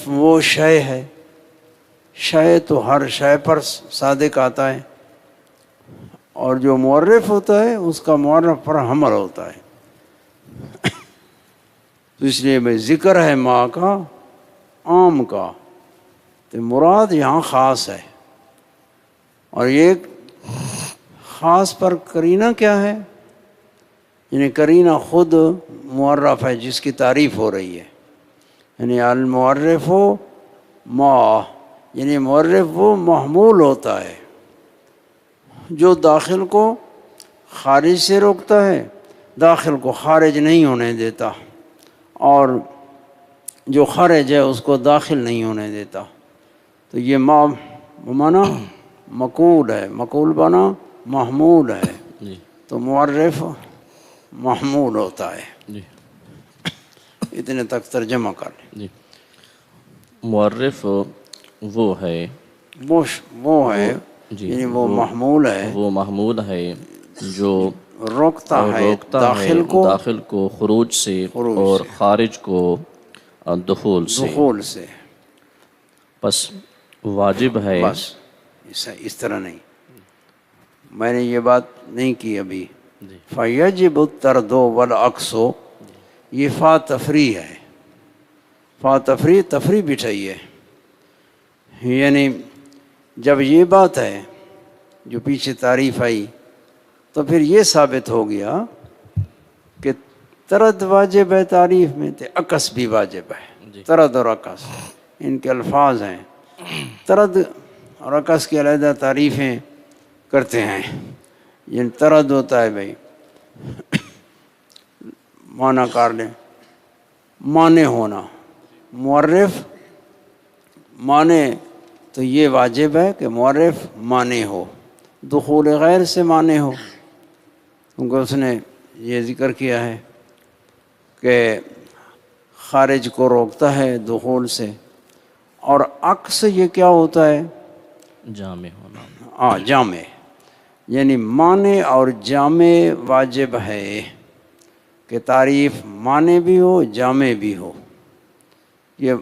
وہ شے ہے، شے تو ہر شے پر صادق آتا ہے، اور جو معرف ہوتا ہے اس کا معرف پر حمل ہوتا ہے. تو اس لیے میں ذکر ہے ماں کا عام کا، تو مراد یہاں خاص ہے. اور یہ خاص پر قرینہ کیا ہے؟ یعنی قرینہ خود معرف ہے جس کی تعریف ہو رہی ہے. یعنی المعرف ما، یعنی معرف وہ محمول ہوتا ہے جو داخل کو خارج سے روکتا ہے، داخل کو خارج نہیں ہونے دیتا، اور جو خارج ہے اس کو داخل نہیں ہونے دیتا. تو یہ ما مانا مقول ہے، مقول بنا محمول ہے، جی تو معرف محمول ہوتا ہے. جی اتنے تک ترجمہ کر لیں. جی. معرف وہ ہے، وہ ہے جی یعنی وہ محمول ہے، وہ محمول ہے جو روکتا ہے روکتا ہے داخل کو خروج سے خروج اور سے، خارج کو دخول سے. دخول سے. پس واجب ہے. بس اس طرح نہیں، میں نے یہ بات نہیں کی ابھی. جی فَيَجِبُ الطَّرْدُ وَالْعَكْسُ، یہ فا تفریح ہے. فا تفریح بٹھائیے. یعنی جب یہ بات ہے جو پیچھے تعریف آئی، تو پھر یہ ثابت ہو گیا کہ طرد واجب ہے تعریف میں، تو عکس بھی واجب ہے. جی طرد اور عکس ان کے الفاظ ہیں. طرد اور عکس کی علیحدہ تعریفیں کرتے ہیں. یہ طرد ہوتا ہے بھائی، معنی کار لیں، مانے ہونا. معرف مانے، تو یہ واجب ہے کہ معرف مانے ہو، دخول غیر سے مانے ہو، کیونکہ اس نے یہ ذکر کیا ہے کہ خارج کو روکتا ہے دخول سے. اور عکس یہ کیا ہوتا ہے؟ جامع ہونا. جامع، یعنی معنی اور جامع واجب ہے کہ تعریف معنی بھی ہو جامع بھی ہو. یہ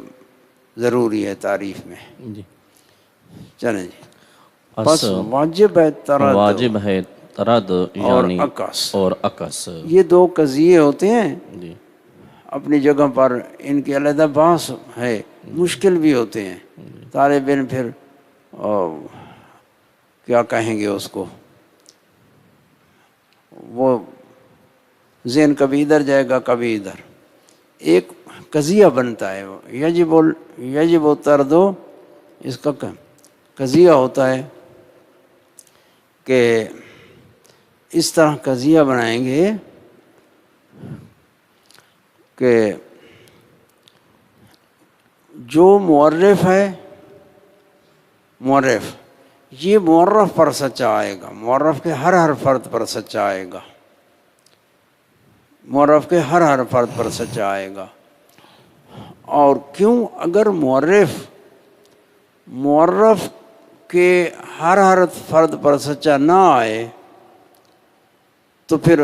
ضروری ہے تعریف میں. جی. چلیں جی. پس پس واجب ہے طرد واجب ہے طرد اور یعنی عکس. اور عکس. یہ دو قضیے ہوتے ہیں جی اپنی جگہ پر، ان کی علیحدہ بحث ہے، مشکل بھی ہوتے ہیں. طالب علم پھر کیا کہیں گے اس کو، وہ ذہن کبھی ادھر جائے گا کبھی ادھر. ایک قضیہ بنتا ہے، یجب الطرد، اس کا قضیہ ہوتا ہے کہ اس طرح قضیہ بنائیں گے کہ جو معرف ہے، معرف یہ معرف پر سچا آئے گا، معرف کے ہر فرد پر سچا آئے گا، معرف کے ہر فرد پر سچا آئے گا. اور کیوں؟ اگر معرف کے ہر فرد پر سچا نہ آئے تو پھر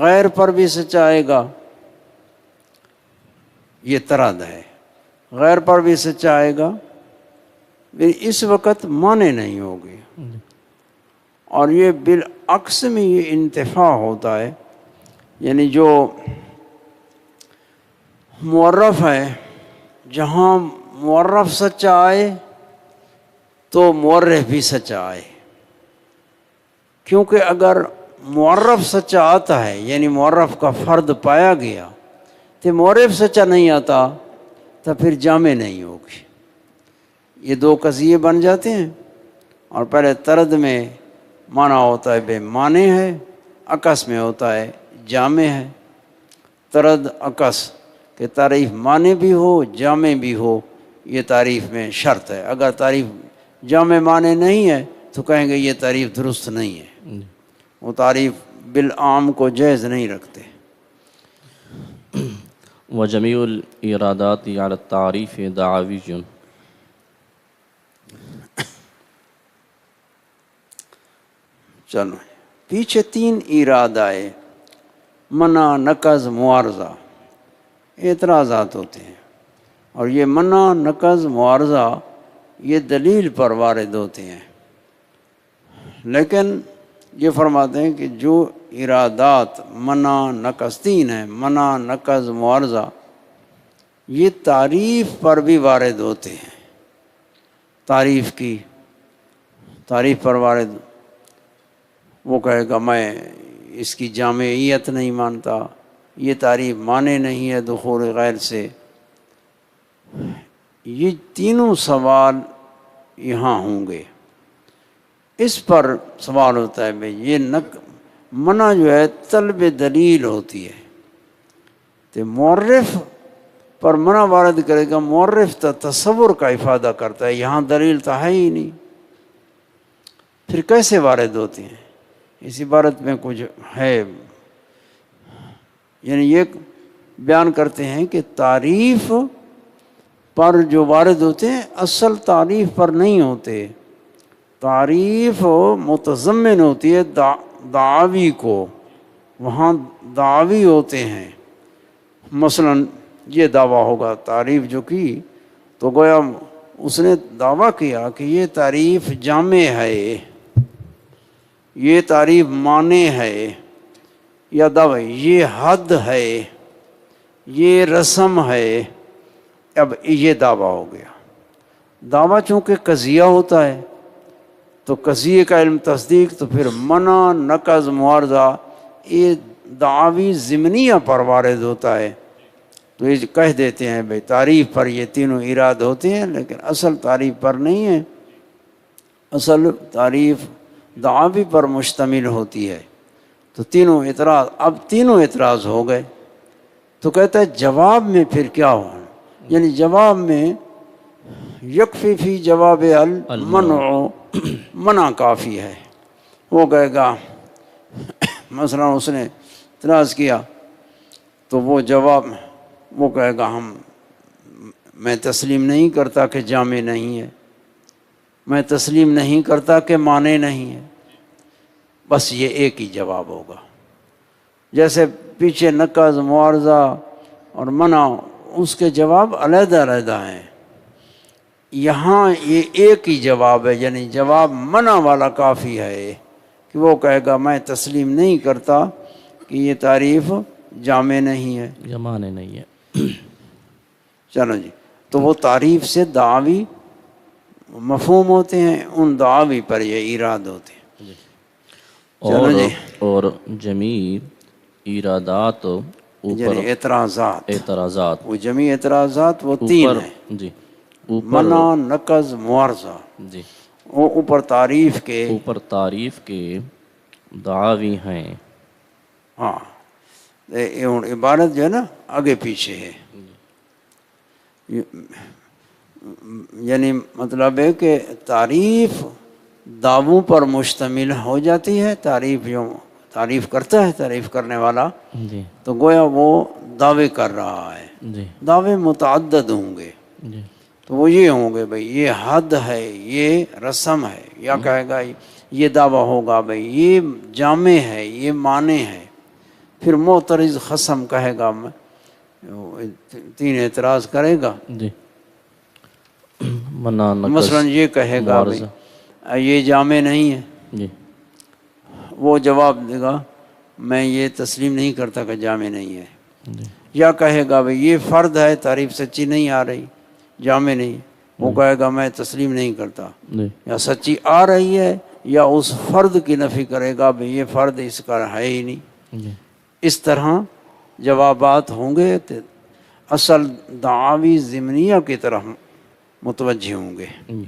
غیر پر بھی سچا آئے گا. یہ طرد ہے، غیر پر بھی سچا آئے گا، اس وقت معنی نہیں ہوگی. اور یہ بالعکس میں یہ انتفاع ہوتا ہے. یعنی جو معرف ہے، جہاں معرف سچا آئے تو معرف بھی سچا آئے. کیونکہ اگر معرف سچا آتا ہے یعنی معرف کا فرد پایا گیا تو معرف سچا نہیں آتا تو پھر جامع نہیں ہوگی. یہ دو قضیے بن جاتے ہیں. اور پہلے طرد میں معنی ہوتا ہے بے معنی ہے، عکس میں ہوتا ہے جامع ہے. طرد عکس کہ تعریف معنی بھی ہو جامع بھی ہو، یہ تعریف میں شرط ہے. اگر تعریف جامع معنی نہیں ہے تو کہیں گے یہ تعریف درست نہیں ہے، وہ تعریف بالعام کو جائز نہیں رکھتے. وجمیع الارادات علی التعریف دعاوی. چلو پیچھے 3 ایراد آئے، منع، نقض، معارضہ، اعتراضات ہوتے ہیں. اور یہ منع نقض معارضہ یہ دلیل پر وارد ہوتے ہیں، لیکن یہ فرماتے ہیں کہ جو ارادات منع نقض تین ہیں، منع نقض معارضہ، یہ تعریف پر بھی وارد ہوتے ہیں، تعریف پر وارد، وہ کہے گا میں اس کی جامعیت نہیں مانتا، یہ تعریف مانے نہیں ہے دخول غیر سے۔ یہ تینوں سوال یہاں ہوں گے۔ اس پر سوال ہوتا ہے بھئی یہ منع جو ہے طلب دلیل ہوتی ہے، تو مورف پر منع وارد کرے گا، مورف تو تصور کا افادہ کرتا ہے، یہاں دلیل تو ہے ہی نہیں، پھر کیسے وارد ہوتی ہیں؟ اس عبارت میں کچھ ہے، یعنی یہ بیان کرتے ہیں کہ تعریف پر جو وارد ہوتے ہیں اصل تعریف پر نہیں ہوتے، تعریف متضمن ہوتی ہے دعوی کو، وہاں دعوی ہوتے ہیں۔ مثلا یہ دعویٰ ہوگا، تعریف جو کی تو گویا اس نے دعویٰ کیا کہ یہ تعریف جامع ہے، یہ تعریف معنی ہے، یا دعویٰ یہ حد ہے، یہ رسم ہے، اب یہ دعویٰ ہو گیا۔ دعویٰ چونکہ قضیہ ہوتا ہے تو قضیے کا علم تصدیق، تو پھر منع نقض معارضہ یہ دعوی ضمنیہ پر وارد ہوتا ہے، تو یہ کہہ دیتے ہیں بھئی تعریف پر یہ تینوں اراد ہوتے ہیں، لیکن اصل تعریف پر نہیں ہے، اصل تعریف دعوی پر مشتمل ہوتی ہے۔ تو تینوں اعتراض، اب تینوں اعتراض ہو گئے، تو کہتا ہے جواب میں پھر کیا ہو، یعنی جواب میں یکفی فی جواب المنع، منع کافی ہے۔ وہ کہے گا مثلا اس نے اعتراض کیا تو وہ جواب، وہ کہے گا میں تسلیم نہیں کرتا کہ جامع نہیں ہے، میں تسلیم نہیں کرتا کہ معنی نہیں ہے، بس یہ ایک ہی جواب ہوگا۔ جیسے پیچھے نقض معارضہ اور منع اس کے جواب علیحدہ علیحدہ ہیں، یہاں یہ ایک ہی جواب ہے، یعنی جواب منع والا کافی ہے کہ وہ کہے گا میں تسلیم نہیں کرتا کہ یہ تعریف جامع نہیں ہے، یا معنی نہیں ہے۔ چلو جی، تو وہ تعریف سے دعوی مفہوم ہوتے ہیں، ان دعوی پر یہ اراد ہوتے ہیں۔ چلو جی، اور جمیع ارادات اوپر، یعنی اعتراضات وہ جمیع اعتراضات وہ تین اوپر، ہیں، جی، اوپر، منع نقض معارضہ، جی، وہ اوپر تعریف کے، اوپر تعریف کے دعاوی ہیں۔ ہاں یہ عبارت جو ہے نا آگے پیچھے ہے، یعنی مطلب ہے کہ تعریف دعووں پر مشتمل ہو جاتی ہے، تعریف جو تعریف کرتا ہے تعریف کرنے والا جی، تو گویا وہ دعوے کر رہا ہے، جی، دعوے متعدد ہوں گے، جی، تو وہ یہ ہوں گے بھئی یہ حد ہے، یہ رسم ہے، یا کہے گا یہ دعویٰ ہوگا بھئی یہ جامع ہے، یہ معنی ہے، پھر معترض خصم کہے گا تین اعتراض کرے گا، جی، منع نقض مثلا یہ کہے گا معارضہ، بھئی یہ جامع نہیں ہے، جی، وہ جواب دے گا میں یہ تسلیم نہیں کرتا کہ جامع نہیں ہے، جی، یا کہے گا بھئی یہ فرد ہے، تعریف سچی نہیں آ رہی، جامع نہیں، وہ کہے گا میں تسلیم نہیں کرتا، جی، یا سچی آ رہی ہے یا اس فرد کی نفی کرے گا بھئی یہ فرد اس کا ہے ہی نہیں۔ جی، اس طرح جوابات ہوں گے تو اصل دعاوی ضمنیہ کی طرف متوجہ ہوں گے، جی،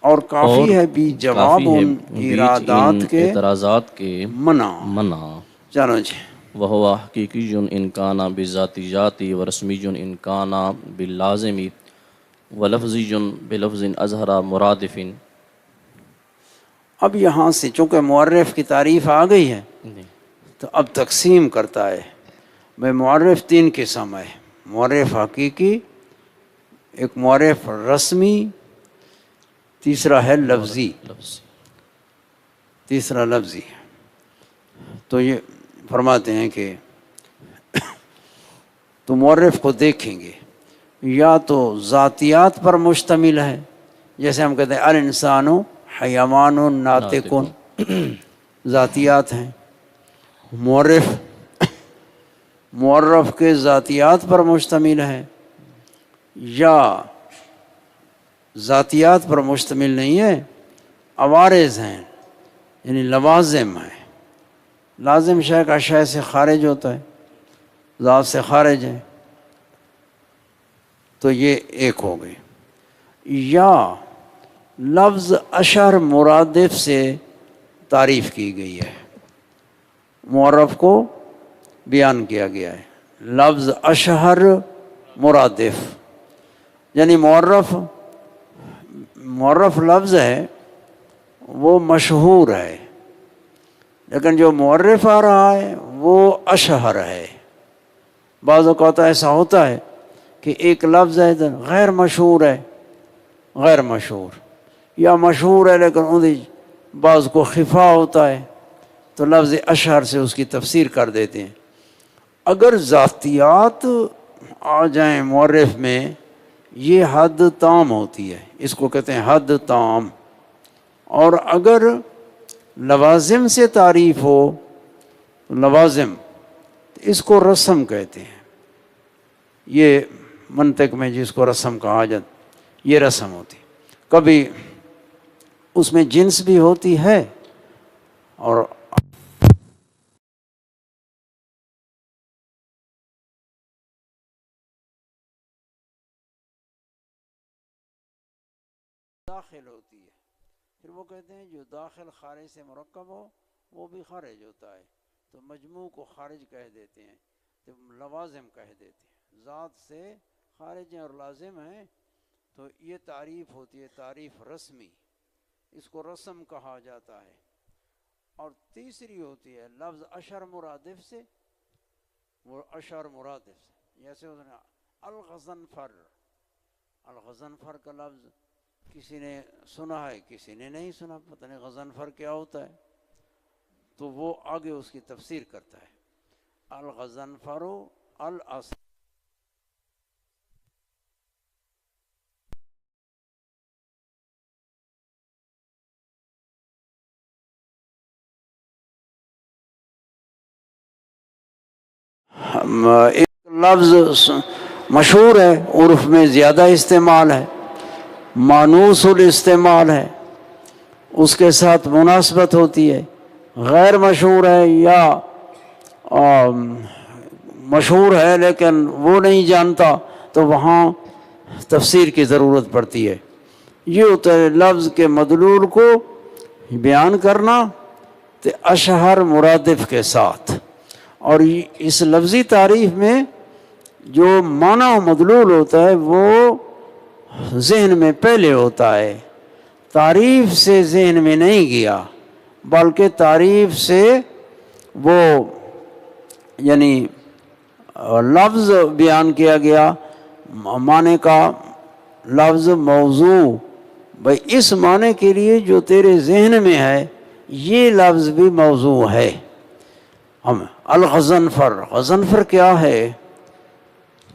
اور کافی ہے بھی جواب کافی ہے ان بیچ ارادات ان کے اعتراضات کے منع۔ چلو جی، وہو حقیقی ان کان بذاتیاتی و رسمی ان کان باللازمی و لفظی بلفظ اظہر مرادف۔ اب یہاں سے چونکہ معرف کی تعریف آ گئی ہے تو اب تقسیم کرتا ہے بھئی معرف تین قسم ہے، معرف حقیقی، ایک معرف رسمی، تیسرا ہے لفظی، تیسرا لفظی۔ تو یہ فرماتے ہیں کہ تو معرف کو دیکھیں گے، یا تو ذاتیات پر مشتمل ہے، جیسے ہم کہتے ہیں الانسان حیوان ناطق، ذاتیات ہیں. معرف کے ذاتیات پر مشتمل ہے، یا ذاتیات پر مشتمل نہیں ہے، عوارض ہیں یعنی لوازم ہیں. لازم شے کا شے سے خارج ہوتا ہے، ذات سے خارج ہے، تو یہ ایک ہو گئی. یا لفظ اشہر مرادف سے تعریف کی گئی ہے، معرف کو بیان کیا گیا ہے. لفظ اشہر مرادف یعنی معرف لفظ ہے وہ مشہور ہے، لیکن جو معرف آ رہا ہے وہ اشہر ہے. بعض اوقات ایسا ہوتا ہے کہ ایک لفظ ہے غیر مشہور ہے، غیر مشہور، یا مشہور ہے لیکن بعض کو خفا ہوتا ہے، تو لفظ اشہر سے اس کی تفسیر کر دیتے ہیں. اگر ذاتیات آ جائیں معرف میں، یہ حد تام ہوتی ہے، اس کو کہتے ہیں حد تام. اور اگر لوازم سے تعریف ہو، لوازم، اس کو رسم کہتے ہیں. یہ منطق میں جس کو رسم کہا جاتا، یہ رسم ہوتی. کبھی اس میں جنس بھی ہوتی ہے اور داخل ہوتی ہے. پھر وہ کہتے ہیں جو داخل خارج سے مرکب ہو وہ بھی خارج ہوتا ہے، تو مجموع کو خارج کہہ دیتے ہیں، تو لوازم کہہ دیتے ہیں. ذات سے خارج ہیں اور لازم ہیں، تو یہ تعریف ہوتی ہے، تعریف رسمی، اس کو رسم کہا جاتا ہے. اور تیسری ہوتی ہے لفظ اشہر مرادف سے، وہ اشہر مرادف سے، جیسے الغضنفر. الغضنفر کا لفظ کسی نے سنا ہے، کسی نے نہیں سنا، پتہ نہیں غضنفر کیا ہوتا ہے، تو وہ آگے اس کی تفسیر کرتا ہے. الغضنفر الاسد. ایک لفظ مشہور ہے، عرف میں زیادہ استعمال ہے، مانوس الاستعمال ہے، اس کے ساتھ مناسبت ہوتی ہے. غیر مشہور ہے یا مشہور ہے لیکن وہ نہیں جانتا، تو وہاں تفسیر کی ضرورت پڑتی ہے. یہ ہوتا ہے لفظ کے مدلول کو بیان کرنا اشہر مرادف کے ساتھ. اور اس لفظی تعریف میں جو معنی و مدلول ہوتا ہے وہ ذہن میں پہلے ہوتا ہے، تعریف سے ذہن میں نہیں گیا، بلکہ تعریف سے وہ یعنی لفظ بیان کیا گیا، معنی کا لفظ موضوع، بھئی اس معنی کے لیے جو تیرے ذہن میں ہے یہ لفظ بھی موضوع ہے. ہم الغضنفر، غضنفر کیا ہے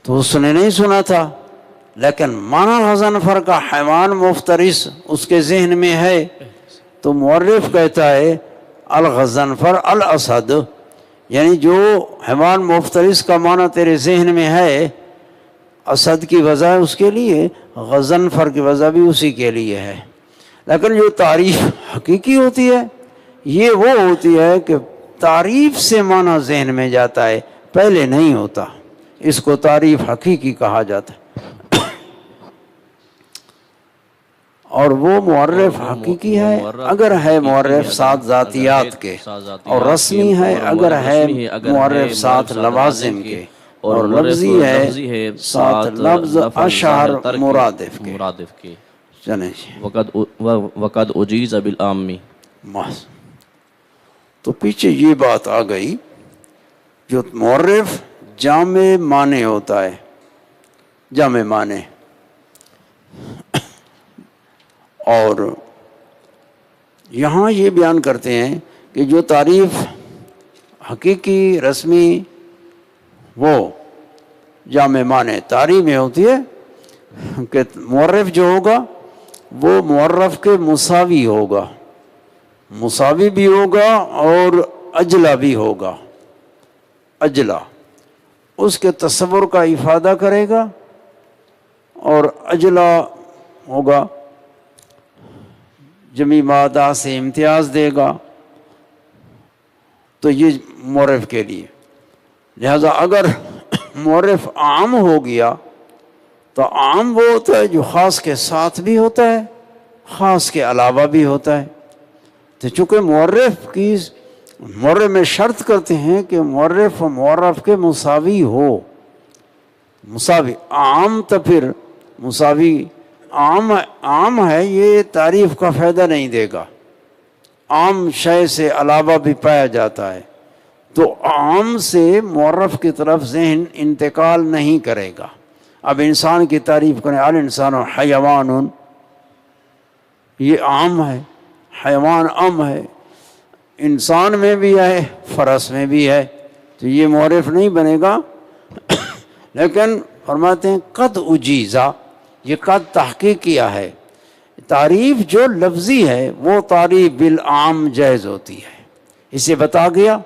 تو اس نے نہیں سنا تھا، لیکن معنی غضنفر کا حیوان مفترس اس کے ذہن میں ہے، تو مورخ کہتا ہے الغضنفر الاسد، یعنی جو حیوان مفترس کا معنی تیرے ذہن میں ہے، اسد کی وجہ اس کے لیے، غضنفر کی وجہ بھی اسی کے لیے ہے. لیکن جو تعریف حقیقی ہوتی ہے یہ وہ ہوتی ہے کہ تعریف سے معنی ذہن میں جاتا ہے، پہلے نہیں ہوتا، اس کو تعریف حقیقی کہا جاتا ہے. اور وہ معرف حقیقی ہے اگر ہے معرف ساتھ ذاتیات کے، اور رسمی ہے اگر ہے معرف ساتھ لوازم کے، اور لفظی ہے ساتھ لفظ اشہر مرادف کے. چلیں وقد اجیز بالعامی. تو پیچھے یہ بات آ گئی، جو معرف جامع معنی ہوتا ہے، جامع معنی، اور یہاں یہ بیان کرتے ہیں کہ جو تعریف حقیقی رسمی وہ جامع معنی تعریف میں ہوتی ہے، کہ معرف جو ہوگا وہ معرف کے مساوی ہوگا، مساوی بھی ہوگا اور اجلا بھی ہوگا۔ اجلا اس کے تصور کا افادہ کرے گا اور اجلا ہوگا جمی مادہ سے امتیاز دے گا۔ تو یہ معرف کے لیے، لہذا اگر معرف عام ہو گیا تو عام وہ ہوتا ہے جو خاص کے ساتھ بھی ہوتا ہے، خاص کے علاوہ بھی ہوتا ہے۔ تو چونکہ معرف میں شرط کرتے ہیں کہ معرف و معرف کے مساوی ہو، مساوی عام، تو پھر مساوی عام ہے، یہ تعریف کا فائدہ نہیں دے گا، عام شے سے علاوہ بھی پایا جاتا ہے، تو عام سے معرف کی طرف ذہن انتقال نہیں کرے گا۔ اب انسان کی تعریف کریں، الانسان حیوان، یہ عام ہے، حیوان عام ہے، انسان میں بھی ہے، فرس میں بھی ہے، تو یہ معرف نہیں بنے گا۔ لیکن فرماتے ہیں قد اجیزا، یہ قد تحقیق کیا ہے، تعریف جو لفظی ہے وہ تعریف بالعام جائز ہوتی ہے۔ اسے بتا گیا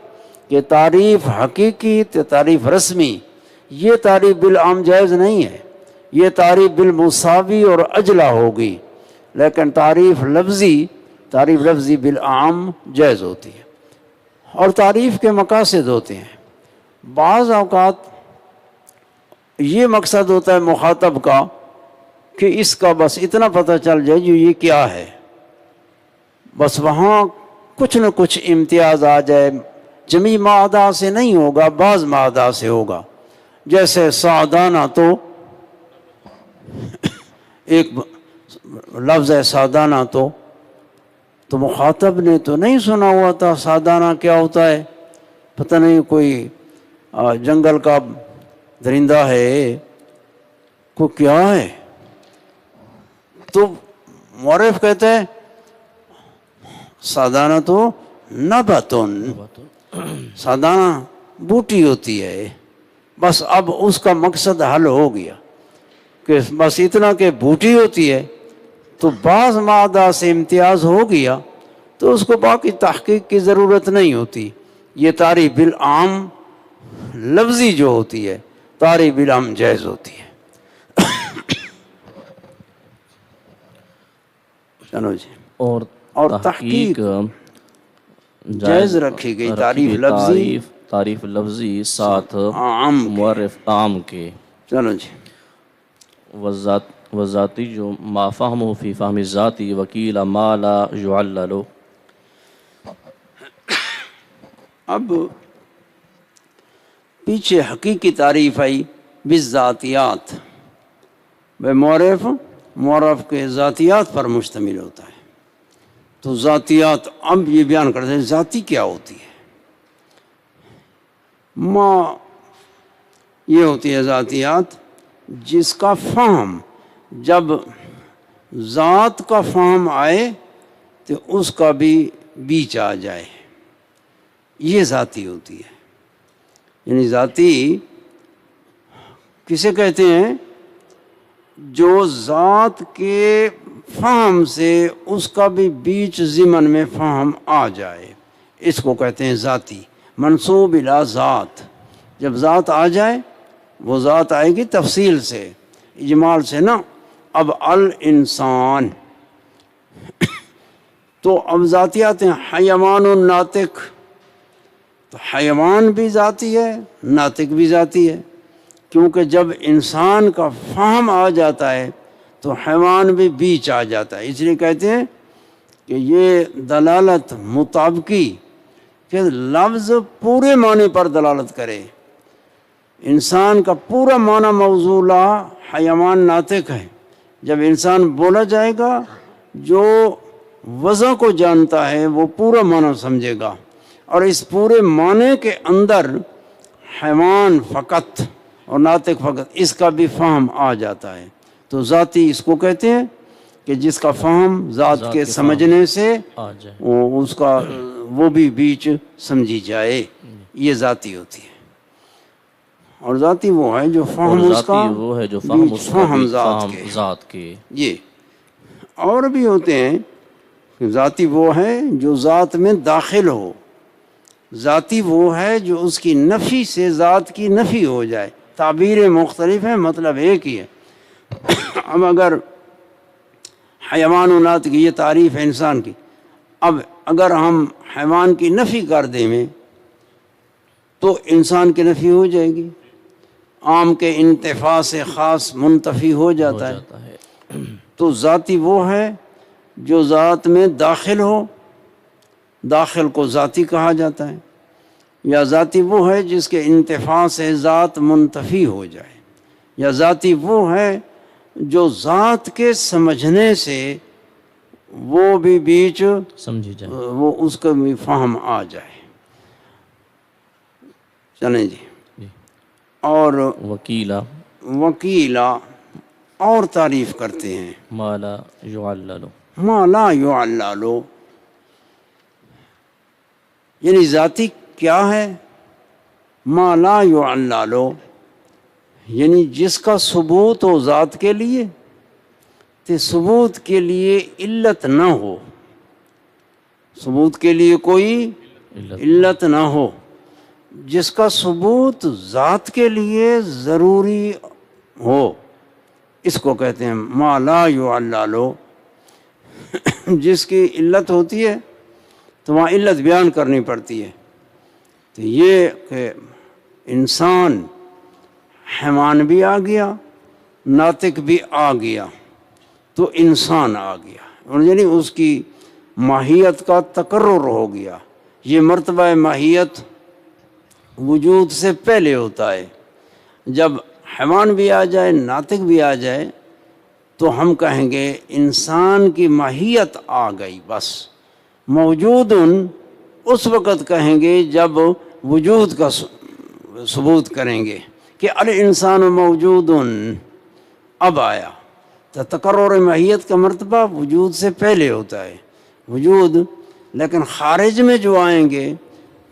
کہ تعریف حقیقی، تعریف رسمی، یہ تعریف بالعام جائز نہیں ہے، یہ تعریف بالمساوی اور اجلا ہوگی، لیکن تعریف لفظی بالعام جائز ہوتی ہے۔ اور تعریف کے مقاصد ہوتے ہیں، بعض اوقات یہ مقصد ہوتا ہے مخاطب کا کہ اس کا بس اتنا پتہ چل جائے جو یہ کیا ہے، بس وہاں کچھ نہ کچھ امتیاز آ جائے، جمی مادہ سے نہیں ہوگا، بعض مادہ سے ہوگا۔ جیسے سعدانہ تو ایک لفظ ہے، سعدانہ تو مخاطب نے تو نہیں سنا ہوا تھا سعدانہ کیا ہوتا ہے، پتہ نہیں کوئی جنگل کا درندہ ہے، کو کیا ہے، تو معرف کہتے ہیں سعدانہ تو نباتن، سعدانہ بوٹی ہوتی ہے، بس اب اس کا مقصد حل ہو گیا کہ بس اتنا کہ بوٹی ہوتی ہے، تو بعض مادہ سے امتیاز ہو گیا تو اس کو باقی تحقیق کی ضرورت نہیں ہوتی۔ یہ تعریف بالعام لفظی جو ہوتی ہے، تعریف بالعام جائز ہوتی ہے۔ چلو جی، اور تحقیق جائز رکھی گئی، تعریف لفظی ساتھ معرف عام کے۔ چلو جی، وذاتی جو ما فہمہ فی فہم ذاتی وکیل ما لا یعلل۔ اب پیچھے حقیقی تعریف آئی بالذاتیات، معرف کے ذاتیات پر مشتمل ہوتا ہے، تو ذاتیات اب یہ بیان کرتے ہیں ذاتی کیا ہوتی ہے۔ یہ ہوتی ہے ذاتیات جس کا فہم، جب ذات کا فہم آئے تو اس کا بھی بیچ آ جائے، یہ ذاتی ہوتی ہے۔ یعنی ذاتی کسے کہتے ہیں؟ جو ذات کے فہم سے اس کا بھی بیچ ضمن میں فہم آ جائے، اس کو کہتے ہیں ذاتی، منسوب الی ذات۔ جب ذات آ جائے، وہ ذات آئے گی تفصیل سے، اجمال سے نا۔ اب الانسان تو اب ذاتیات ہیں، حیوان ناطق، تو حیوان بھی ذاتی ہے، ناطق بھی ذاتی ہے، کیونکہ جب انسان کا فہم آ جاتا ہے تو حیوان بھی بیچ آ جاتا ہے۔ اس لیے کہتے ہیں کہ یہ دلالت مطابقی، کہ لفظ پورے معنی پر دلالت کرے۔ انسان کا پورا معنی موضوع حیوان ناطق ہے، جب انسان بولا جائے گا جو وضع کو جانتا ہے وہ پورا معنی سمجھے گا، اور اس پورے معنی کے اندر حیوان فقط اور ناطق فقط، اس کا بھی فہم آ جاتا ہے۔ تو ذاتی اس کو کہتے ہیں کہ جس کا فہم ذات کے سمجھنے سے اس کا وہ بھی بیچ سمجھی جائے، یہ ذاتی ہوتی ہے۔ اور ذاتی وہ ہے جو فہم اور اس کا ذاتی وہ ہے جو فہم اس کا فہم بھی ذات فہم کے ذات کے. یہ اور بھی ہوتے ہیں کہ ذاتی وہ ہے جو ذات میں داخل ہو. ذاتی وہ ہے جو اس کی نفی سے ذات کی نفی ہو جائے. تعبیریں مختلف ہیں، مطلب ایک ہی ہے. اب اگر حیوانات کی یہ تعریف ہے انسان کی، اب اگر ہم حیوان کی نفی کر دیں میں تو انسان کی نفی ہو جائے گی. عام کے انتفاع سے خاص منتفی ہو جاتا ہے. تو ذاتی وہ ہے جو ذات میں داخل ہو، داخل کو ذاتی کہا جاتا ہے. یا ذاتی وہ ہے جس کے انتفاع سے ذات منتفی ہو جائے. یا ذاتی وہ ہے جو ذات کے سمجھنے سے وہ بھی بیچ سمجھی جائے. وہ اس کا بھی فہم آ جائے. چلیں جی. اور وکیلا اور تعریف کرتے ہیں ما لا يعلل، ما لا يعلل، یعنی ذاتی کیا ہے؟ ما لا يعلل، یعنی جس کا ثبوت ہو ذات کے لیے تو ثبوت کے لیے علت نہ ہو، ثبوت کے لیے کوئی علت نہ ہو، جس کا ثبوت ذات کے لیے ضروری ہو، اس کو کہتے ہیں ما لا يعلل. جس کی علت ہوتی ہے تو وہاں علت بیان کرنی پڑتی ہے. تو یہ کہ انسان، حیوان بھی آ گیا، ناطق بھی آ گیا، تو انسان آ گیا، اور یعنی اس کی ماہیت کا تقرر ہو گیا. یہ مرتبہ ماہیت وجود سے پہلے ہوتا ہے. جب حیوان بھی آ جائے، ناطق بھی آ جائے، تو ہم کہیں گے انسان کی ماہیت آ گئی. بس موجود اس وقت کہیں گے جب وجود کا ثبوت کریں گے کہ الانسان موجود اب آیا. تو تقرر ماہیت کا مرتبہ وجود سے پہلے ہوتا ہے. وجود لیکن خارج میں جو آئیں گے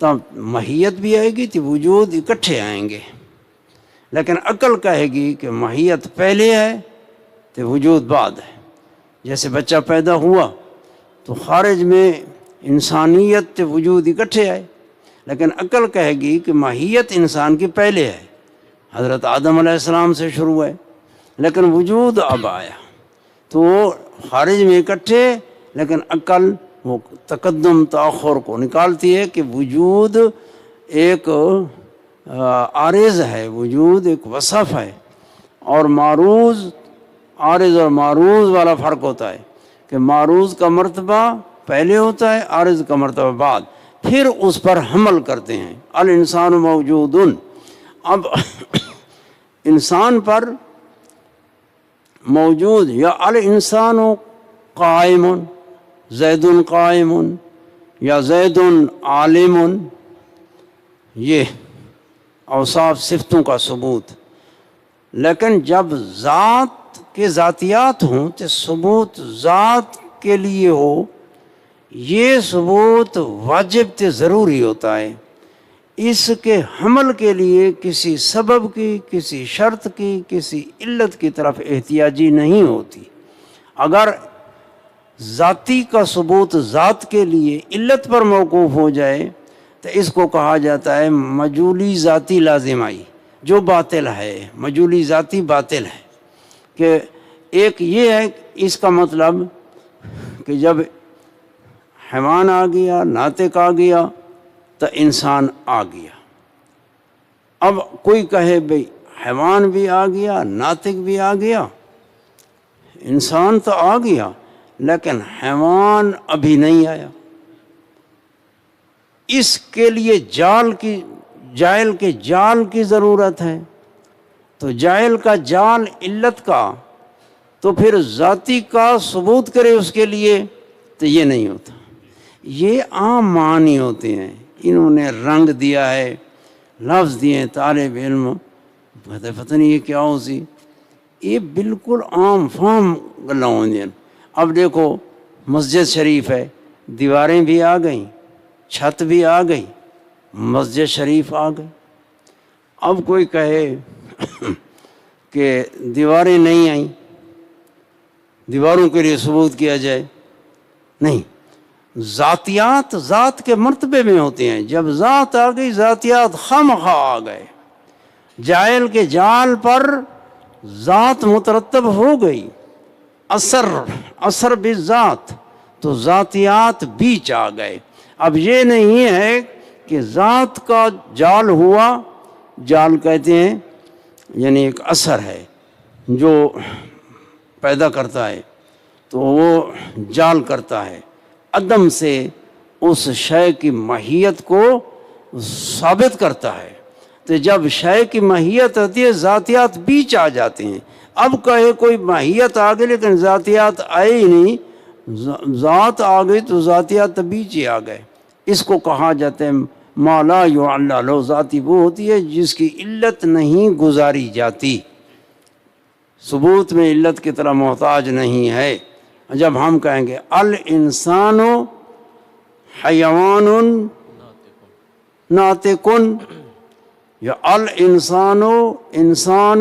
تو ماہیت بھی آئے گی تو وجود اکٹھے آئیں گے. لیکن عقل کہے گی کہ ماہیت پہلے ہے تو وجود بعد ہے. جیسے بچہ پیدا ہوا تو خارج میں انسانیت تو وجود اکٹھے آئے، لیکن عقل کہے گی کہ ماہیت انسان کی پہلے ہے، حضرت آدم علیہ السلام سے شروع ہے، لیکن وجود اب آیا. تو وہ خارج میں اکٹھے، لیکن عقل وہ تقدم تاخر کو نکالتی ہے کہ وجود ایک عارض ہے، وجود ایک وصف ہے. اور معروض، عارض اور معروض والا فرق ہوتا ہے کہ معروض کا مرتبہ پہلے ہوتا ہے، عارض کا مرتبہ بعد، پھر اس پر حمل کرتے ہیں. الانسان موجود، اب انسان پر موجود، یا الانسان قائم، زید قائم، یا زید عالم، یہ اوصاف صفتوں کا ثبوت. لیکن جب ذات کے ذاتیات ہوں تو ثبوت ذات کے لیے ہو، یہ ثبوت واجب تے ضروری ہوتا ہے. اس کے حمل کے لیے کسی سبب کی، کسی شرط کی، کسی علت کی طرف احتیاجی نہیں ہوتی. اگر ذاتی کا ثبوت ذات کے لیے علت پر موقوف ہو جائے تو اس کو کہا جاتا ہے مجولی ذاتی لازمائی، جو باطل ہے. مجولی ذاتی باطل ہے. کہ ایک یہ ہے اس کا مطلب کہ جب حیوان آ گیا، ناطق آ گیا، تو انسان آ گیا. اب کوئی کہے بھئی حیوان بھی آ گیا، ناطق بھی آ گیا، انسان تو آ گیا، لیکن حیوان ابھی نہیں آیا. اس کے لیے جائل کے جال کی ضرورت ہے. تو جائل کا جال علت کا، تو پھر ذاتی کا ثبوت کرے اس کے لیے، تو یہ نہیں ہوتا. یہ عام معنی ہوتے ہیں، انہوں نے رنگ دیا ہے، لفظ دیے ہیں. طالب علم پتہ نہیں یہ کیا ہو سی، یہ بالکل عام فہم گلاں ہوندیاں. اب دیکھو مسجد شریف ہے، دیواریں بھی آ گئیں، چھت بھی آ گئی، مسجد شریف آ گئی. اب کوئی کہے کہ دیواریں نہیں آئیں، دیواروں کے لیے ثبوت کیا جائے، نہیں، ذاتیات ذات کے مرتبے میں ہوتے ہیں، جب ذات آ گئی ذاتیات خامخواہ آ گئے، جائل کے جال پر ذات مترتب ہو گئی، اثر بالذات، تو ذاتیات بیچ آ گئے۔ اب یہ نہیں ہے کہ ذات کا جال ہوا، جال کہتے ہیں یعنی ایک اثر ہے جو پیدا کرتا ہے، تو وہ جال کرتا ہے، عدم سے اس شے کی ماہیت کو ثابت کرتا ہے۔ تو جب شے کی ماہیت ہوتی ہے ذاتیات بیچ آ جاتے ہیں۔ اب کہے کوئی ماہیت آ گئی لیکن ذاتیات آئے ہی نہیں، ذات آ گئی تو ذاتیات بیچ ہی آ گئے، اس کو کہا جاتا ہے ما لا یعلل له، ذاتی وہ ہوتی ہے جس کی علت نہیں گزاری جاتی، ثبوت میں علت کی طرح محتاج نہیں ہے۔ جب ہم کہیں گے الانسان حیوان ناطق، یا الانسان انسان،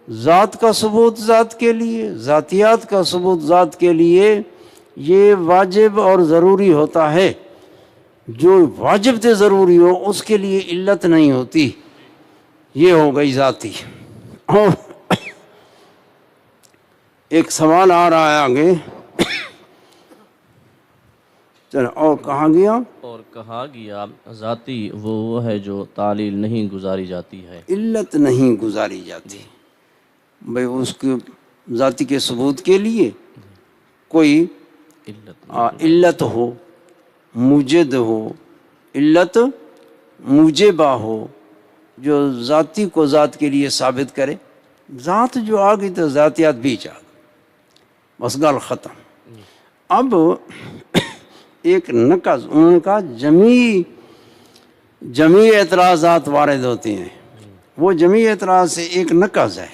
ذات کا ثبوت ذات کے لیے، ذاتیات کا ثبوت ذات کے لیے، یہ واجب اور ضروری ہوتا ہے۔ جو واجب تھے ضروری ہو اس کے لیے علت نہیں ہوتی، یہ ہو گئی ذاتی۔ اور ایک سوال آ رہا ہے آگے، چلو، اور کہاں گیا؟ اور کہا گیا ذاتی وہ ہے جو تعلیل نہیں گزاری جاتی ہے، علت نہیں گزاری جاتی۔ بھئی اس کے ذاتی کے ثبوت کے لیے کوئی علت ہو، موجد ہو، علت موجبہ ہو جو ذاتی کو ذات کے لیے ثابت کرے۔ ذات جو آ گئی تو ذاتیات بیچ آ گئی، بس گل ختم۔ اب ایک نقض، انہوں نے کہا جمیع اعتراضات وارد ہوتے ہیں، وہ جمیع اعتراض سے ایک نقض ہے،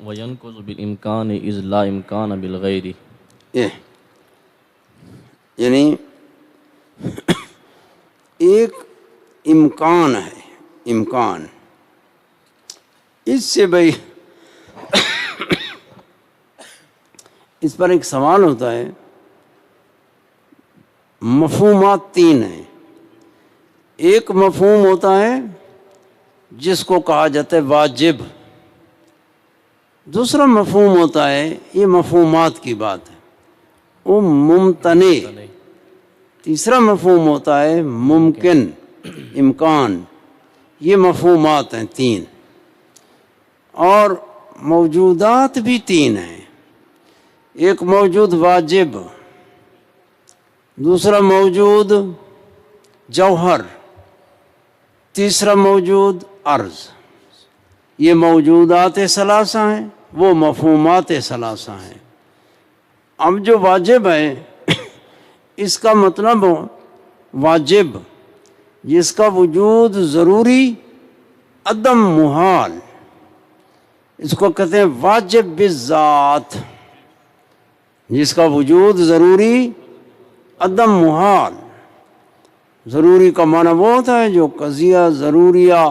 وَيَنْقُضُ بِالْإِمْكَانِ إِذْ لَا إِمْكَانَ بِالْغَيْرِ، یعنی ایک امکان ہے، امکان، اس سے بھئی اس پر ایک سوال ہوتا ہے۔ مفہومات تین ہیں، ایک مفہوم ہوتا ہے جس کو کہا جاتا ہے واجب، دوسرا مفہوم ہوتا ہے، یہ مفہومات کی بات ہے، وہ ممتنع، تیسرا مفہوم ہوتا ہے ممکن، امکان، یہ مفہومات ہیں تین، اور موجودات بھی تین ہیں، ایک موجود واجب، دوسرا موجود جوہر، تیسرا موجود عرض، یہ موجودات ثلاثہ ہیں، وہ مفہومات ثلاثہ ہیں۔ اب جو واجب ہے اس کا مطلب واجب جس کا وجود ضروری عدم محال، اس کو کہتے ہیں واجب بالذات، جس کا وجود ضروری عدم محال۔ ضروری کا معنی وہ ہوتا ہے جو قضیہ ضروریہ،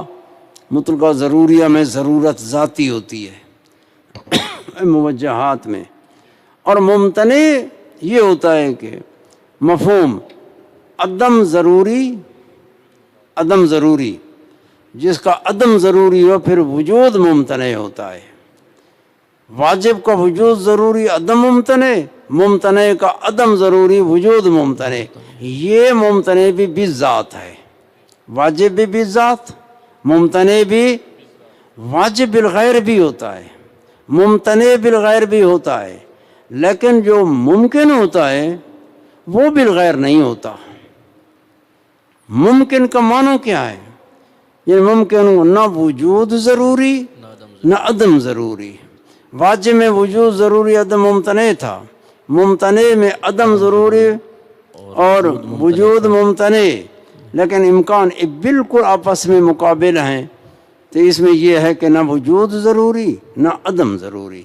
مطلقہ ضروریہ میں ضرورت ذاتی ہوتی ہے موجہات میں، اور ممتنع یہ ہوتا ہے کہ مفہوم عدم ضروری، عدم ضروری، جس کا عدم ضروری ہو پھر وجود ممتنع ہوتا ہے۔ واجب کا وجود ضروری عدم ممتنع، ممتنع کا عدم ضروری وجود ممتنع، یہ ممتنع بھی بالذات ہے، واجب بھی بالذات، ممتنع بھی، واجب بالغیر بھی ہوتا ہے، ممتنع بالغیر بھی ہوتا ہے، لیکن جو ممکن ہوتا ہے وہ بالغیر نہیں ہوتا۔ ممکن کا معنی کیا ہے؟ یہ ممکن نہ وجود ضروری نہ عدم ضروری، واجب میں وجود ضروری عدم ممتنع تھا، ممتنع میں عدم ضروری اور وجود ممتنع، لیکن امکان بالکل آپس میں مقابل ہیں، تو اس میں یہ ہے کہ نہ وجود ضروری نہ عدم ضروری،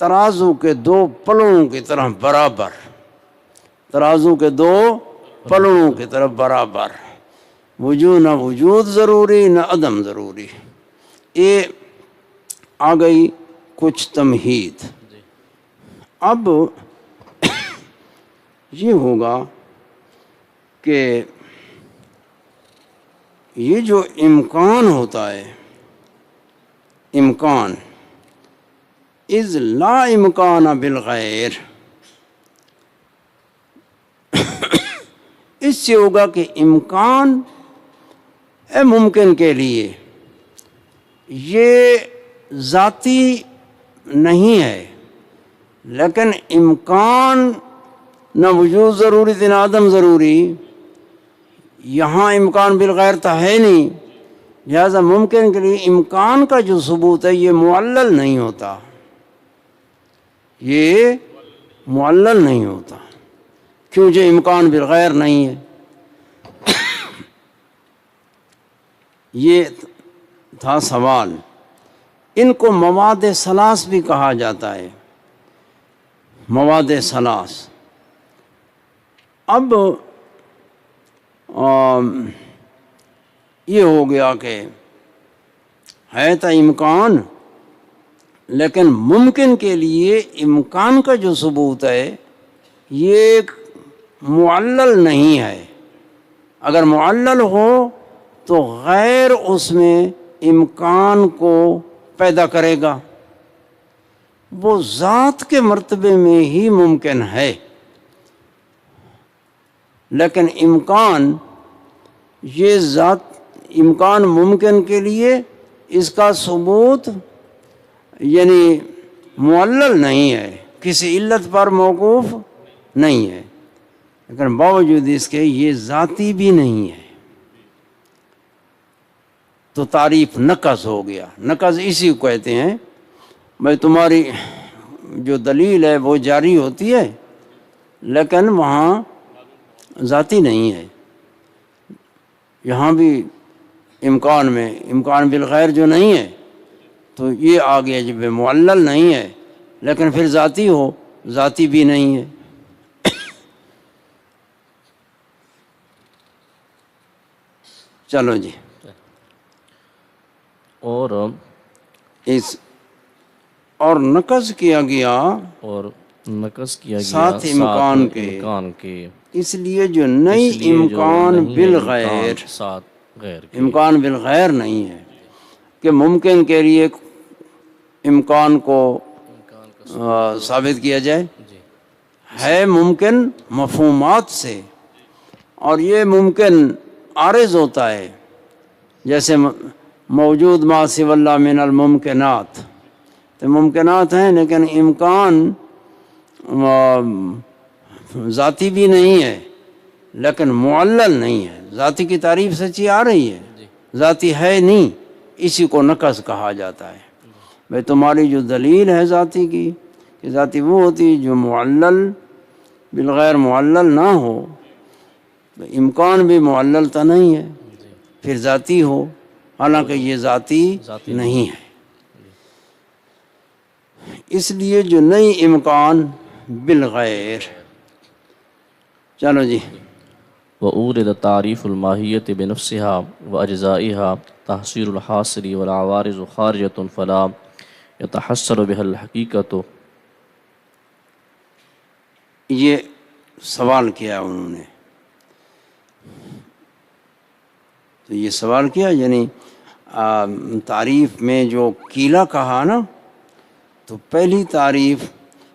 ترازو کے دو پلڑوں کی طرح برابر، ترازو کے دو پلڑوں کی طرف برابر، وجود نہ وجود ضروری نہ عدم ضروری۔ یہ آ گئی کچھ تمہید۔ اب یہ ہوگا کہ یہ جو امکان ہوتا ہے، امکان اذ لا امکان بالغیر، اس سے ہوگا کہ امکان ممکن کے لیے یہ ذاتی نہیں ہے، لیکن امکان نہ وجود ضروری تھے نہ عدم ضروری، یہاں امکان بالغیر تو ہے نہیں، لہذا ممکن کے لیے امکان کا جو ثبوت ہے یہ معلل نہیں ہوتا، یہ معلل نہیں ہوتا، کیونکہ امکان بالغیر نہیں ہے۔ یہ تھا سوال۔ ان کو مواد ثلاث بھی کہا جاتا ہے، مواد ثلاث۔ اب یہ ہو گیا کہ ہے تو امکان، لیکن ممکن کے لیے امکان کا جو ثبوت ہے یہ معلل نہیں ہے۔ اگر معلل ہو تو غیر اس میں امکان کو پیدا کرے گا، وہ ذات کے مرتبے میں ہی ممکن ہے، لیکن امکان یہ ذات، امکان ممکن کے لیے اس کا ثبوت یعنی معلل نہیں ہے، کسی علت پر موقوف نہیں ہے، لیکن باوجود اس کے یہ ذاتی بھی نہیں ہے، تو تعریف نقض ہو گیا۔ نقض اسی کو کہتے ہیں، بھائی تمہاری جو دلیل ہے وہ جاری ہوتی ہے لیکن وہاں ذاتی نہیں ہے۔ یہاں بھی امکان میں امکان بالغیر جو نہیں ہے تو یہ آ گیا جب معلل نہیں ہے، لیکن پھر ذاتی ہو، ذاتی بھی نہیں ہے۔ چلو جی، اور نقض کیا گیا، اور نقض کیا گیا ساتھ امکان کے، اس لیے جو نئی امکان بالغیر، ساتھ غیر کے، امکان بالغیر نہیں ہے کہ ممکن کے لیے امکان کو ثابت کیا جائے، ہے ممکن مفہومات سے، اور یہ ممکن عارض ہوتا ہے، جیسے موجود ما سوی اللہ من الممکنات، تو ممکنات ہیں لیکن امکان ذاتی بھی نہیں ہے لیکن معلل نہیں ہے، ذاتی کی تعریف سچی آ رہی ہے، ذاتی ہے نہیں، اسی کو نقض کہا جاتا ہے۔ بھئی تمہاری جو دلیل ہے ذاتی کی، کہ ذاتی وہ ہوتی جو معلل بالغیر معلل نہ ہو، امکان بھی معلل تو نہیں ہے، پھر ذاتی ہو، حالانکہ یہ ذاتی نہیں ہے۔ اس لیے جو نئی امکان بالغیر۔ چلو جی، وأورد تعریف الماہیت بنفسها وأجزائها تحصیل الحاصل والعوارض خارجة فلا يتحصل بها الحقیقت۔ یہ سوال کیا انہوں نے، تو یہ سوال کیا یعنی تعریف میں جو کیلا کہا نا، تو پہلی تعریف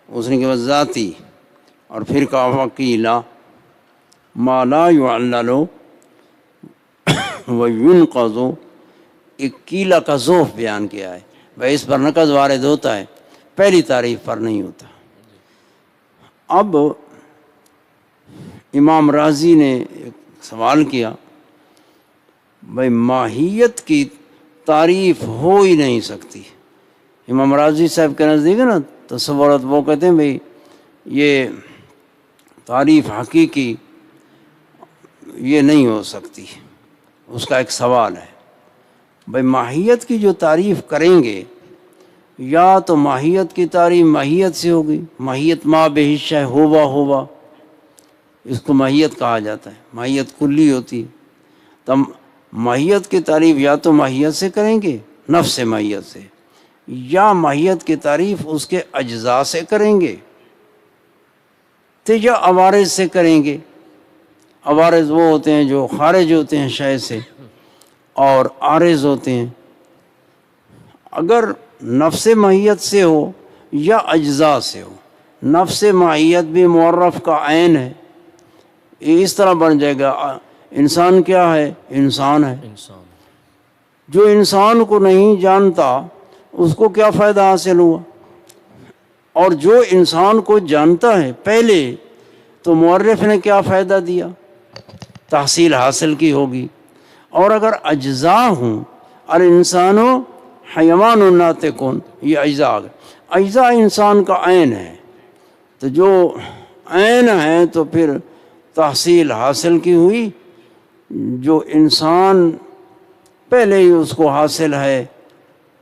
اس نے کہا ذاتی، اور پھر کہا وکیلا ما لا يعلل وينقض، ایک کیلا کا ذوف بیان کیا ہے، بھائی اس پر نقض وارد ہوتا ہے، پہلی تعریف پر نہیں ہوتا۔ اب امام رازی نے ایک سوال کیا، بھائی ماہیت کی تعریف ہو ہی نہیں سکتی۔ امام رازی صاحب کے نزدیک ہے نا تصورات، وہ کہتے ہیں بھئی یہ تعریف حقیقی یہ نہیں ہو سکتی، اس کا ایک سوال ہے۔ بھئی ماہیت کی جو تعریف کریں گے، یا تو ماہیت کی تعریف ماہیت سے ہوگی، ماہیت ما بے حصہ ہوا، اس کو ماہیت کہا جاتا ہے، ماہیت کلی ہوتی ہے۔ تب ماہیت کی تعریف یا تو ماہیت سے کریں گے، نفس ماہیت سے، یا ماہیت کی تعریف اس کے اجزاء سے کریں گے تو یا عوارض سے کریں گے۔ عوارض وہ ہوتے ہیں جو خارج ہوتے ہیں شے سے، اور عارض ہوتے ہیں۔ اگر نفس ماہیت سے ہو یا اجزاء سے ہو، نفس ماہیت بھی معرف کا عین ہے، یہ اس طرح بن جائے گا۔ انسان کیا ہے؟ انسان ہے۔ انسان جو انسان کو نہیں جانتا اس کو کیا فائدہ حاصل ہوا؟ اور جو انسان کو جانتا ہے پہلے تو معرف نے کیا فائدہ دیا؟ تحصیل حاصل کی ہوگی۔ اور اگر اجزاء ہوں، الانسان حیوان ناطقون، یہ اجزاء آ گئے۔ اجزاء انسان کا عین ہے، تو جو عین ہے تو پھر تحصیل حاصل کی ہوئی۔ جو انسان پہلے ہی اس کو حاصل ہے،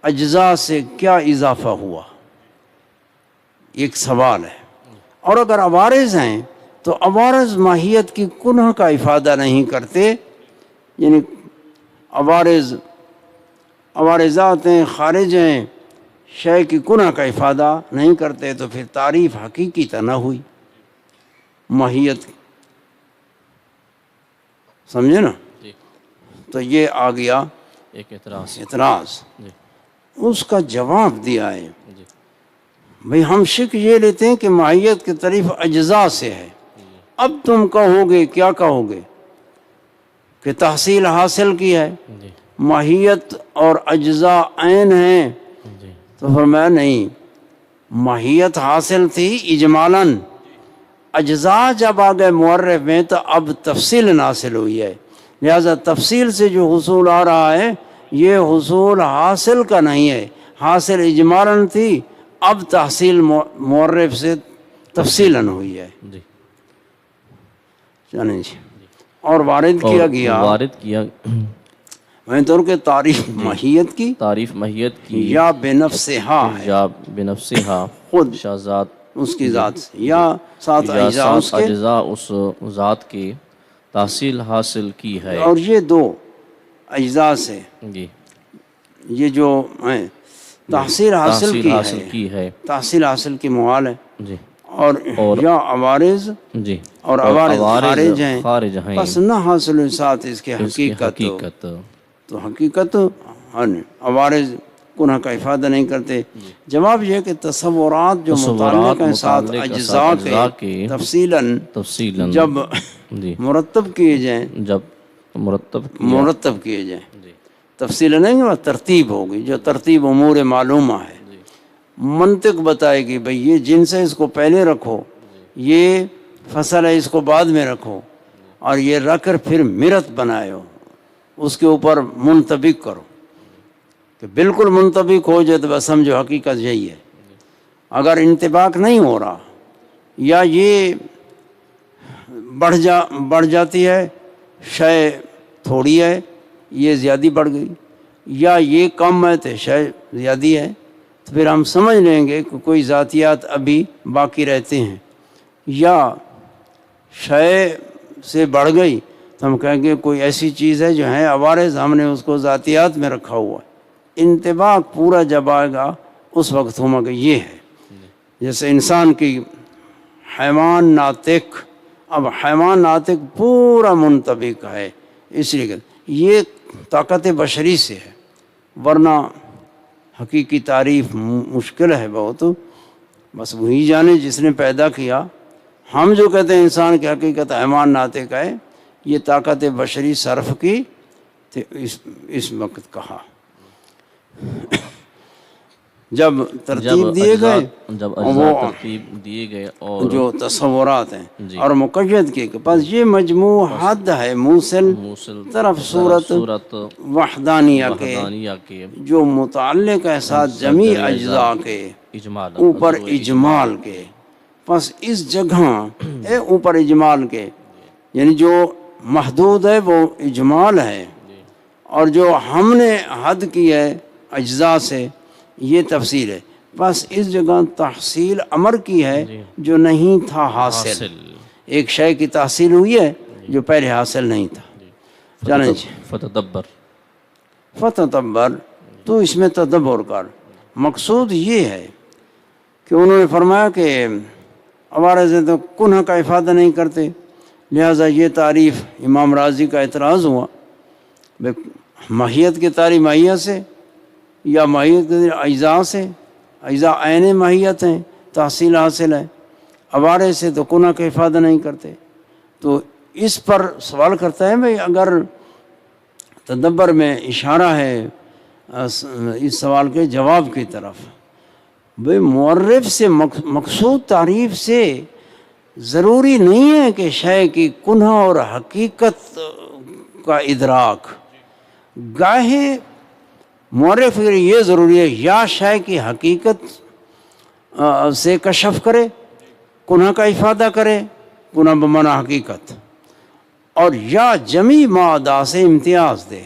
اجزاء سے کیا اضافہ ہوا؟ ایک سوال ہے۔ اور اگر عوارض ہیں تو عوارض ماہیت کی کنہ کا افادہ نہیں کرتے، یعنی عوارضات ہیں، خارج ہیں، شے کی کنہ کا افادہ نہیں کرتے، تو پھر تعریف حقیقی تو نہ ہوئی ماہیت، سمجھے نا؟ جی تو یہ آ گیا ایک اعتراض۔ اعتراض۔ جی اس کا جواب دیا ہے، جی بھئی ہم شک یہ لیتے ہیں کہ ماہیت کی تعریف اجزاء سے ہے۔ اب تم کہو گے، کیا کہو گے؟ کہ تحصیل حاصل کی ہے، جی ماہیت اور اجزاء عین ہیں، جی تو فرمایا نہیں، ماہیت حاصل تھی اجمالاً، اجزاء جب آ گئے معرف میں تو اب تفصیل حاصل ہوئی ہے، لہذا تفصیل سے جو حصول آ رہا ہے یہ حصول حاصل کا نہیں ہے، حاصل اجمالاً تھی، اب تحصیل معرف سے تفصیلاً ہوئی ہے۔ جی چلیں جی، اور وارد کیا گیا وارد کیا میں طور کے تعریف ماہیت کی تعریف ماہیت کی یا بنفسہا ہے، یا بنفسہا خود شاذات اس کی ذات سے، یا سات یا اجزاء اس سات کے، اجزاء اس ذات کی تحصیل حاصل کی ہے۔ اور یہ دو اجزاء سے جی یہ جو ہیں تحصیل حاصل کی ہے، تحصیل حاصل کی موال ہے، جی اور یا عوارض جی اور عوارض خارج ہیں، خارج ہیں، پس نہ حاصل ساتھ اس کے اس کی حقیقت حقیقت تو حقیقت عوارض کنہ کا افادہ نہیں کرتے۔ جواب یہ کہ تصورات جو متعلق ہیں ساتھ اجزاء کے تفصیلاً جب جب مرتب کیے جائیں، جب مرتب کیے جائیں، جی تفصیل نہیں ہوا، ترتیب ہوگی، جو ترتیب امور معلومہ ہے، منطق بتائے گی بھئی یہ جنس ہے اس کو پہلے رکھو، یہ فصل ہے اس کو بعد میں رکھو، اور یہ رکھ کر پھر مرت بنائے ہو، اس کے اوپر منطبق کرو، کہ بالکل منطبق ہو جائے تو بس سمجھو حقیقت یہی ہے۔ اگر انطباق نہیں ہو رہا، یا یہ بڑھ جاتی ہے، شے تھوڑی ہے یہ زیادہ بڑھ گئی، یا یہ کم ہے تو شے زیادہ ہے، تو پھر ہم سمجھ لیں گے کہ کوئی ذاتیات ابھی باقی رہتے ہیں، یا شے سے بڑھ گئی تو ہم کہیں گے کوئی ایسی چیز ہے جو ہے عوارض، ہم نے اس کو ذاتیات میں رکھا ہوا ہے۔ انطباق پورا جب آئے گا اس وقت ہوگا کہ یہ ہے، جیسے انسان کی حیوان ناطق، اب حیوان ناطق پورا منطبق ہے، اس لیے کہ یہ طاقت بشری سے ہے، ورنہ حقیقی تعریف مشکل ہے بہت، بس وہی جانے جس نے پیدا کیا۔ ہم جو کہتے ہیں انسان کی حقیقت حیوان ناطق ہے، یہ طاقت بشری صرف کی تو اس وقت کہا جب ترتیب دیے گئے، جب اجزاء ترتیب دیے گئے اور جو تصورات ہیں اور مقید کے پاس یہ مجموع حد ہے موصل طرف صورت وحدانیہ کے، جو متعلق ہے ساتھ جمیع اجزاء کے اوپر اجمال کے، پس اس جگہ اوپر اجمال کے، یعنی جو محدود ہے وہ اجمال ہے، اور جو ہم نے حد کی ہے اجزاء سے یہ تفصیل ہے، بس اس جگہ تحصیل امر کی ہے جو نہیں تھا حاصل، ایک شے کی تحصیل ہوئی ہے جو پہلے حاصل نہیں تھا۔ چلیں جی، فتدبر تو اس میں تدبر کر۔ مقصود یہ ہے کہ انہوں نے فرمایا کہ عوارض تو کنہ کا افادہ نہیں کرتے، لہٰذا یہ تعریف امام راضی کا اعتراض ہوا، ماہیت کی تعریف ماہیت سے یا ماہیت کے اجزاء سے، اجزاء عین ماہیت ہیں، تحصیل حاصل ہے، عوارض سے تو کنہ کا افادہ نہیں کرتے۔ تو اس پر سوال کرتا ہے بھائی اگر تدبر میں اشارہ ہے اس سوال کے جواب کی طرف، بھئی معرف سے مقصود تعریف سے ضروری نہیں ہے کہ شے کی کنہ اور حقیقت کا ادراک، گاہے معرف کے لیے یہ ضروری ہے یا شے کی حقیقت سے کشف کرے، کنہ کا افادہ کرے، کنہ بمعنی حقیقت، اور یا جمی مادہ سے امتیاز دے۔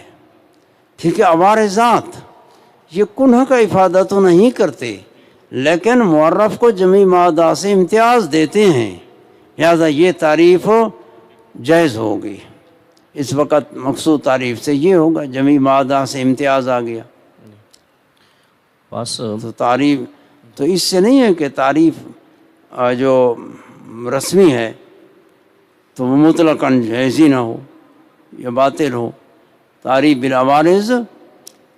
ٹھیک ہے، عوارضات یہ کنہ کا افادہ تو نہیں کرتے لیکن معرف کو جمی مادہ سے امتیاز دیتے ہیں، لہذا یہ تعریف جائز ہوگی۔ اس وقت مقصود تعریف سے یہ ہوگا، جمی مادہ سے امتیاز آ گیا بس تو تعریف تو اس سے نہیں ہے کہ تعریف جو رسمی ہے تو وہ مطلقاً جائز ہی نہ ہو یا باطل ہو۔ تعریف بالعوارض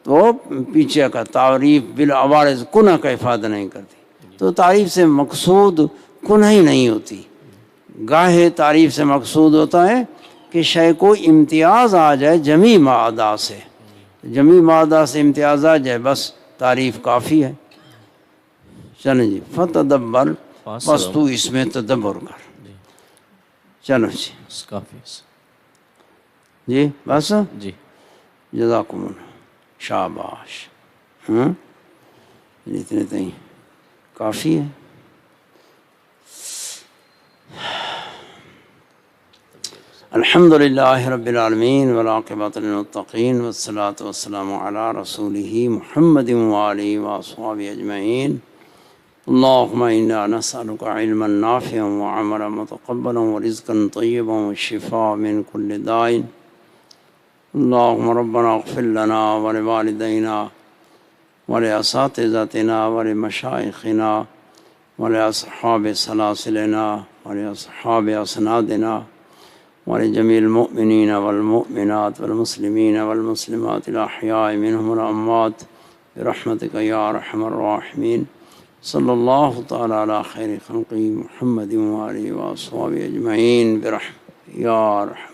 تو پیچھے کا تعریف بالعوارض کنہ کا افادہ نہیں کرتی، تو تعریف سے مقصود کنہ ہی نہیں ہوتی، گاہے تعریف سے مقصود ہوتا ہے کہ شے کو امتیاز آ جائے جمی مادہ سے، جمی مادہ سے امتیاز آ جائے بس تعریف کافی ہے۔ چلو جی، فتدبر، بس تو اس میں تدبر کر۔ چلو جی کافی جی، بس جی، جزاکم اللہ، شاباش، ہاں اتنے تئیں کافی ہے۔ الحمد للہ رب العالمین والعاقبۃ للمتقین والصلاۃ والسلام علی رسولہ محمد وآلہ وصحبہ اجمعین۔ اللہم انا نسألک علما نافعا وعملا متقبلا ورزقا طیبا وشفاء من کل داء۔ اللہم ربنا اغفر لنا ولوالدینا ولاساتذتنا ولمشائخنا ولاصحاب سلاسلنا ولاصحاب اسنادنا ولجميع المؤمنين والمؤمنات والمسلمين والمسلمات الأحياء منهم والأموات برحمتك يا أرحم الراحمين۔ صلی اللہ تعالی علی خیر خلقہ محمد وآلہ وصحبہ اجمعین برحمتک یا ارحم